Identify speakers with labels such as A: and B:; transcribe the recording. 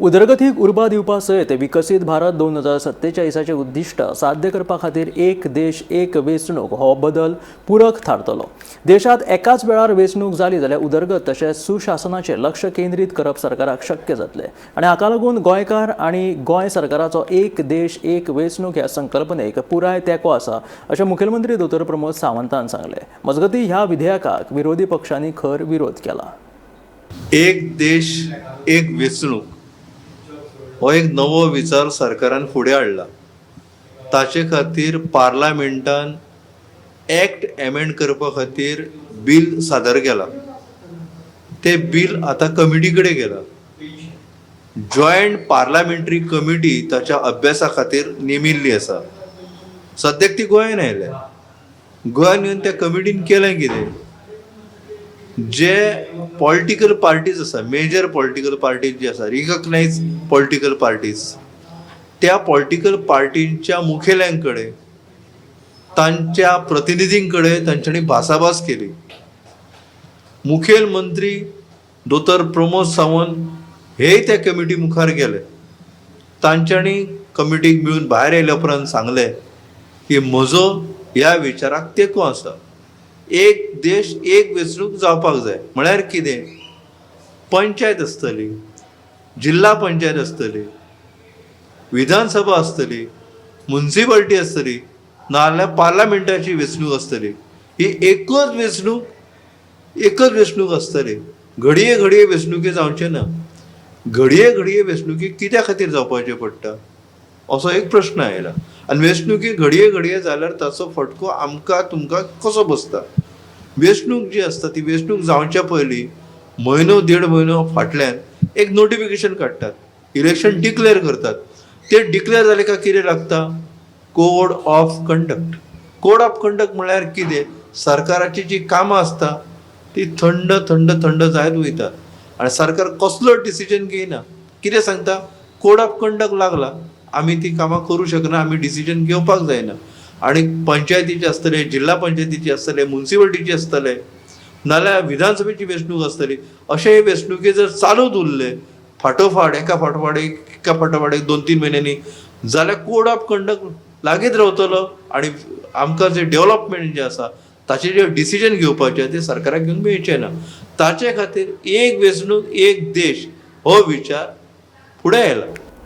A: उदरगतीक उर्बा दिवपा सयत विकसीत भारत 2047चे उद्दिष्ट साध्य करपा खातीर एक देश एक वेंचणूक हो बदल पूरक थारतलो। देशात एकाच वेळार वेंचणूक जाली जाल्यार उदरगत तशेंच सुशासनाचेर लक्ष केंद्रीत करप सरकाराक शक्य जातलें आनी हाका लागून गोंयकार आनी गोंय सरकाराचो एक देश एक वेंचणूक ह्या संकल्पनेक पुराय तेंको आसा अशें मुखेलमंत्री दोतोर प्रमोद सावंतान सांगलें। मजगतीं ह्या विधेयकाक विरोधी पक्षांनी खर विरोध केला।
B: एक देश एक वेंचणूक हो एक नवो विचार सरकारान फुडें हाडला। ताचे खातीर पार्लमेंटान एक्ट एमेंड करपा खातीर बिल सादर केला। ते बिल आतां कमिटी कडेन गेला। जॉयंट पार्लमेंटरी कमिटी ताच्या अभ्यासा खातीर नेमिल्ली आसा। सद्याक ती गोंयान आयल्या। गोंयान येवन त्या कमिटीन केलें कितें? जे पॉलिटिकल पार्टीज आसा, मेजर पॉलिटिकल पार्टीज जे आसा, रिकग्नायज पॉलिटिकल पार्टीज, त्या पॉलिटिकल पार्टींच्या मुखेल्यांकडे तांच्या प्रतिनिधींकडे तांच्यांनी भासाभास केली। मुखेलमंत्री दोतोर प्रमोद सावंत हे त्या कमिटी मुखार गेले। तांच्यांनी कमिटीक मेळून भायर येयल्या उपरांत सांगले की म्हजो ह्या विचाराक तेंको आसा। एक देश एक वेंचणूक जावपाक जाय म्हळ्यार कितें? पंचायत आसतली, जिल्ला पंचायत आसतली, विधानसभा आसतली, म्युनिसिपालिटी आसतली, नाजाल्यार पार्लमेंटाची वेंचणूक आसतली। ही एकच वेंचणूक आसतली। घडये घडये वेंचणुके जावचे ना। घडये घडये वेंचणुकी कित्या खातीर जावपाचे पडटा असो एक प्रश्न आयला। आनी वेंचणुकी घडये घडये जाल्यार ताचो फटको आमकां तुमकां कसो बसता? वेंचणूक जी आसता ती वेंचणूक जावच्या पयलीं म्हयनो देड म्हयनो फाटल्यान एक नोटिफिकेशन काडटात, इलेक्शन डिक्लेअर करतात। ते डिक्लेअर जाले काय कितें लागता? Code of conduct. Code of conduct म्हळ्यार कितें? सरकाराची जी कामां आसता ती थंड थंड थंड जायत वयतात आनी सरकार कसलो डिसिजन घेयना। कितें सांगता? कोड ऑफ कंडक्ट लागला, आमी ती कामां करूं शकना, आमी डिसिजन घेवपाक जायना। आनी पंचायतीचे आसतले, जिल्ला पंचायतीचे आसतले, म्युनिसिपालिटीचे आसतले, नाल्यार विधानसभेची वेंचणूक आसतली, अशे वेंचणुके जर चालूच उरले फाटोफाट एका फाटोफाट एक 2-3 म्हयन्यांनी जाल्यार कोड ऑफ कंडक्ट लागीत रावतलो आनी आमकां जे डेव्हलपमेंट जे आसा ताचे जे डिसिजन घेवपाचे ते सरकाराक घेवन मेळचे ना। ताचे खातीर एक वेंचणूक एक देश हो विचार फुडें आयला।